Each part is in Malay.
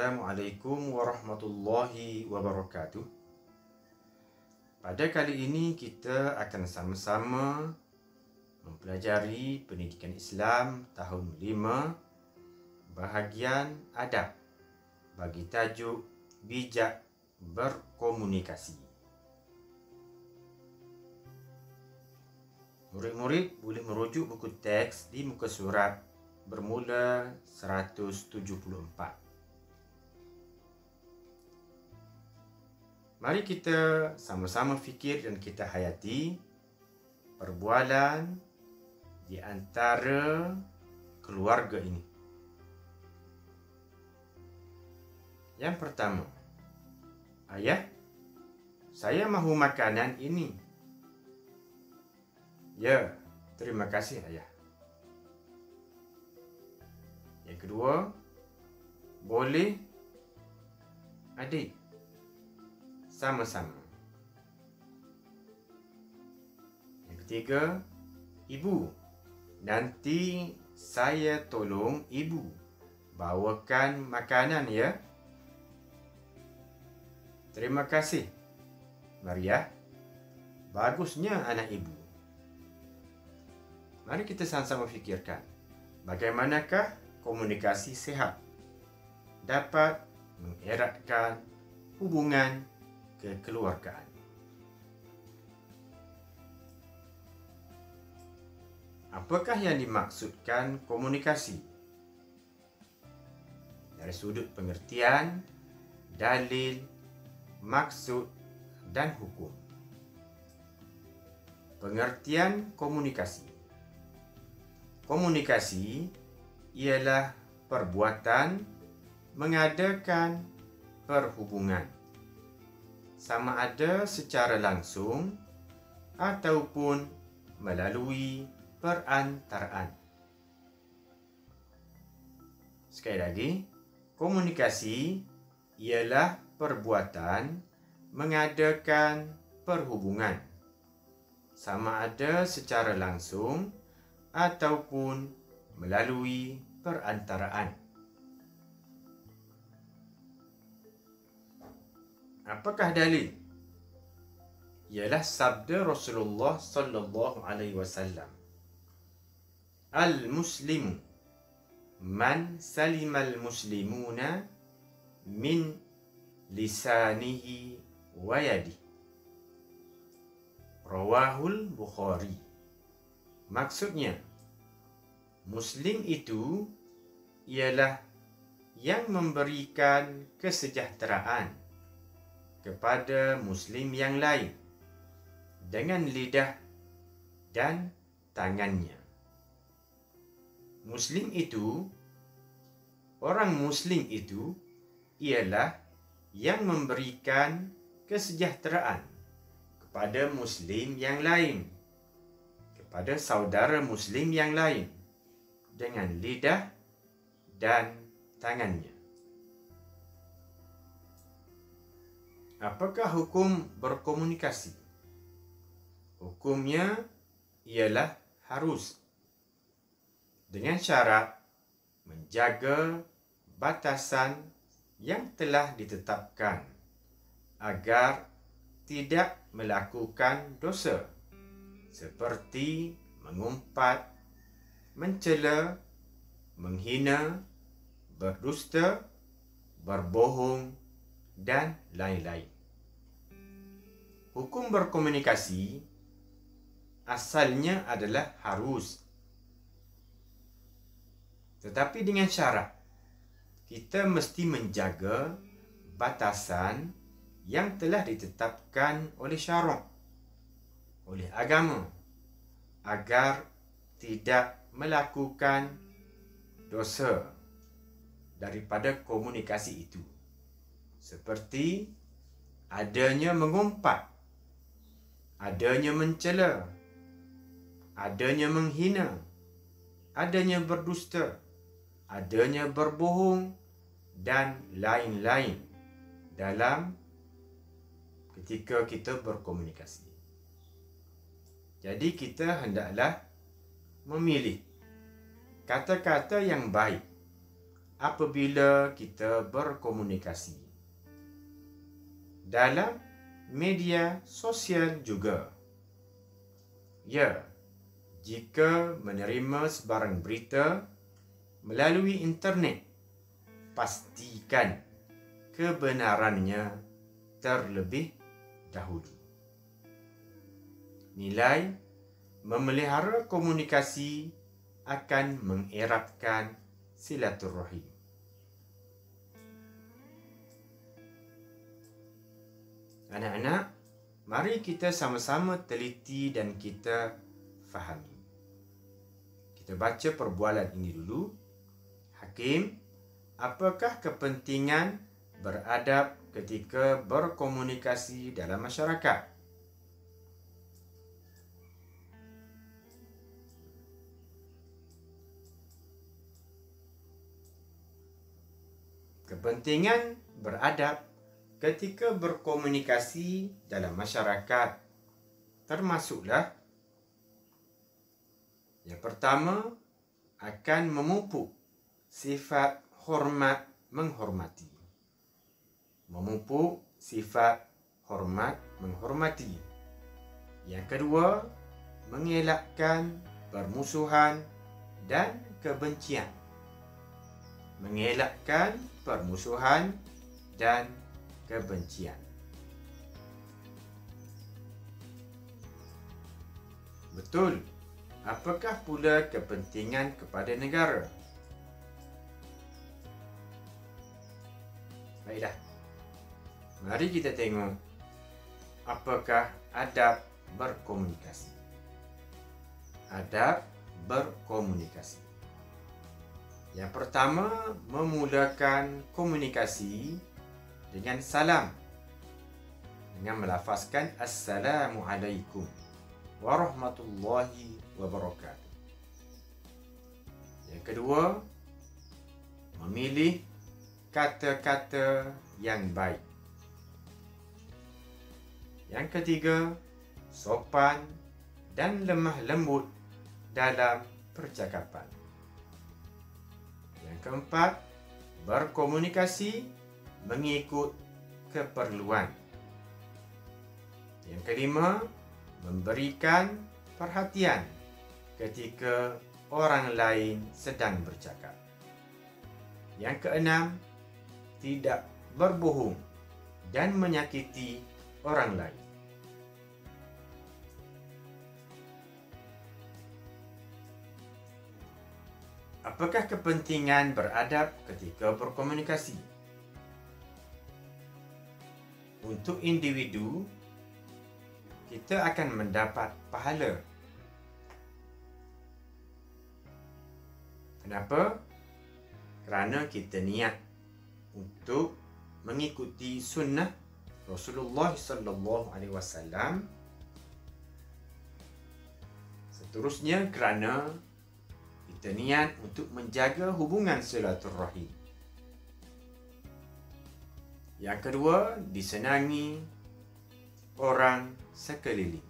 Assalamualaikum warahmatullahi wabarakatuh. Pada kali ini kita akan sama-sama mempelajari pendidikan Islam tahun 5 bahagian adab bagi tajuk bijak berkomunikasi. Murid-murid boleh merujuk buku teks di muka surat bermula 174. Mari kita sama-sama fikir dan kita hayati perbualan di antara keluarga ini. Yang pertama, ayah, saya mahu makanan ini. Ya, terima kasih ayah. Yang kedua, boleh adik? Sama-sama. Yang ketiga, ibu, nanti saya tolong ibu bawakan makanan ya. Terima kasih Maria. Bagusnya anak ibu. Mari kita sama-sama fikirkan bagaimanakah komunikasi sehat dapat mengeratkan hubungan kekeluargaan. Apakah yang dimaksudkan komunikasi? Dari sudut pengertian, dalil, maksud, dan hukum. Pengertian komunikasi. Komunikasi ialah perbuatan mengadakan perhubungan, sama ada secara langsung ataupun melalui perantaraan. Sekali lagi, komunikasi ialah perbuatan mengadakan perhubungan, sama ada secara langsung ataupun melalui perantaraan. Apakah dalil? Ialah sabda Rasulullah sallallahu alaihi wasallam. Al-muslimu man salimal muslimuna min lisanihi wa yadihi. Rawahul Bukhari. Maksudnya, Muslim itu ialah yang memberikan kesejahteraan kepada Muslim yang lain dengan lidah dan tangannya. Orang Muslim itu ialah yang memberikan kesejahteraan kepada Muslim yang lain, kepada saudara Muslim yang lain dengan lidah dan tangannya. Apakah hukum berkomunikasi? Hukumnya ialah harus dengan syarat menjaga batasan yang telah ditetapkan agar tidak melakukan dosa seperti mengumpat, mencela, menghina, berdusta, berbohong, dan lain-lain. Hukum berkomunikasi asalnya adalah harus, tetapi dengan syarat kita mesti menjaga batasan yang telah ditetapkan oleh syarak, oleh agama, agar tidak melakukan dosa daripada komunikasi itu, seperti adanya mengumpat, adanya mencela, adanya menghina, adanya berdusta, adanya berbohong, dan lain-lain dalam ketika kita berkomunikasi. Jadi kita hendaklah memilih kata-kata yang baik apabila kita berkomunikasi dalam media sosial juga. Ya, jika menerima sebarang berita melalui internet, pastikan kebenarannya terlebih dahulu. Nilai memelihara komunikasi akan mengeratkan silaturahim. Anak-anak, mari kita sama-sama teliti dan kita fahami. Kita baca perbualan ini dulu. Hakim, apakah kepentingan beradab ketika berkomunikasi dalam masyarakat? Kepentingan beradab ketika berkomunikasi dalam masyarakat termasuklah yang pertama, akan memupuk sifat hormat menghormati. Memupuk sifat hormat menghormati. Yang kedua, mengelakkan permusuhan dan kebencian. Mengelakkan permusuhan dan kebencian. Betul. Apakah pula kepentingan kepada negara? Baiklah. Mari kita tengok apakah adab berkomunikasi. Adab berkomunikasi. Yang pertama, memulakan komunikasi dengan salam. Dengan melafazkan Assalamualaikum warahmatullahi wabarakatuh. Yang kedua, memilih kata-kata yang baik. Yang ketiga, sopan dan lemah lembut dalam percakapan. Yang keempat, berkomunikasi mengikut keperluan. Yang kelima, memberikan perhatian ketika orang lain sedang bercakap. Yang keenam, tidak berbohong dan menyakiti orang lain. Apakah kepentingan beradab ketika berkomunikasi? Untuk individu, kita akan mendapat pahala. Kenapa? Kerana kita niat untuk mengikuti sunnah Rasulullah sallallahu alaihi wasallam. Seterusnya kerana kita niat untuk menjaga hubungan silaturahim. Yang kedua, disenangi orang sekeliling.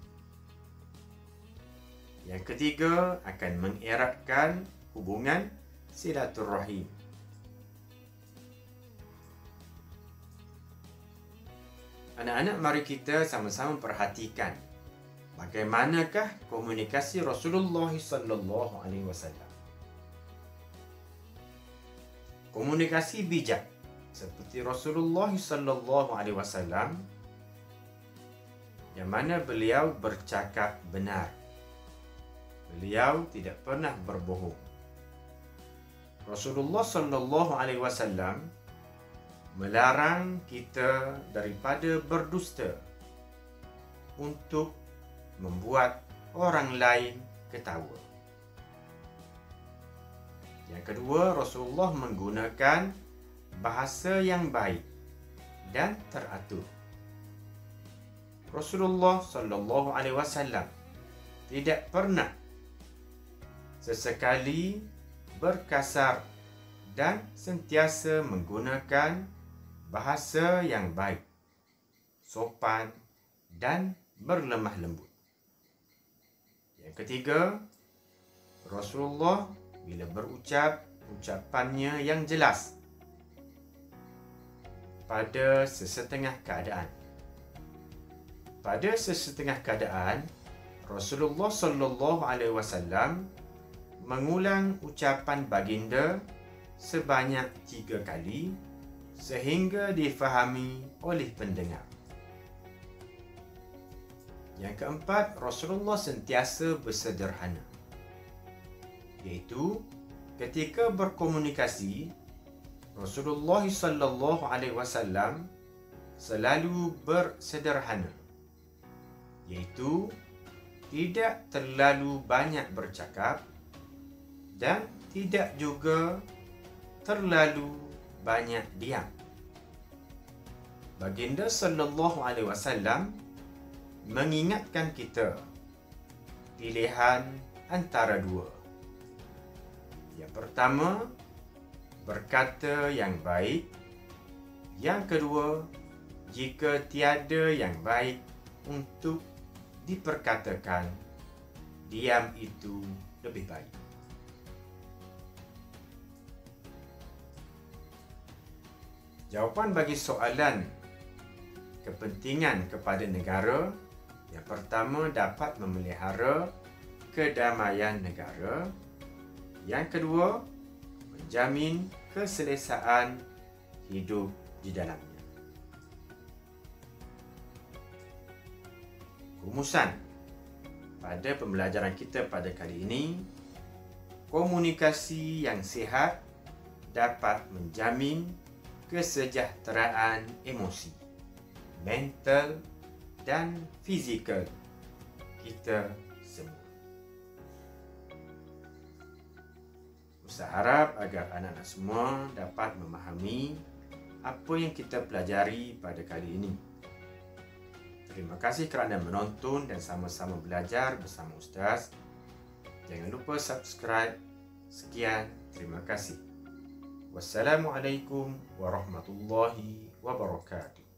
Yang ketiga, akan mengeratkan hubungan silaturahim. Anak-anak, mari kita sama-sama perhatikan bagaimanakah komunikasi Rasulullah sallallahu alaihi wasallam. Komunikasi bijak seperti Rasulullah sallallahu alaihi wasallam, yang mana beliau bercakap benar. Beliau tidak pernah berbohong. Rasulullah sallallahu alaihi wasallam melarang kita daripada berdusta untuk membuat orang lain ketawa. Yang kedua, Rasulullah menggunakan bahasa yang baik dan teratur. Rasulullah sallallahu alaihi wasallam tidak pernah sesekali berkasar dan sentiasa menggunakan bahasa yang baik, sopan dan berlemah lembut. Yang ketiga, Rasulullah bila berucap ucapannya yang jelas pada sesetengah keadaan. Pada sesetengah keadaan, Rasulullah sallallahu alaihi wasallam mengulang ucapan baginda sebanyak 3 kali sehingga difahami oleh pendengar. Yang keempat, Rasulullah sentiasa bersederhana, iaitu ketika berkomunikasi, Rasulullah sallallahu alaihi wasallam selalu bersederhana, iaitu tidak terlalu banyak bercakap dan tidak juga terlalu banyak diam. Baginda sallallahu alaihi wasallam mengingatkan kita pilihan antara dua. Yang pertama, berkata yang baik. Yang kedua, jika tiada yang baik untuk diperkatakan, diam itu lebih baik. Jawapan bagi soalan kepentingan kepada negara, yang pertama, dapat memelihara kedamaian negara. Yang kedua, menjamin keselesaan hidup di dalamnya. Rumusan pada pembelajaran kita pada kali ini, komunikasi yang sihat dapat menjamin kesejahteraan emosi, mental dan fizikal kita semua. Ustaz harap agar anak-anak semua dapat memahami apa yang kita pelajari pada kali ini. Terima kasih kerana menonton dan sama-sama belajar bersama Ustaz. Jangan lupa subscribe. Sekian, terima kasih. Wassalamualaikum warahmatullahi wabarakatuh.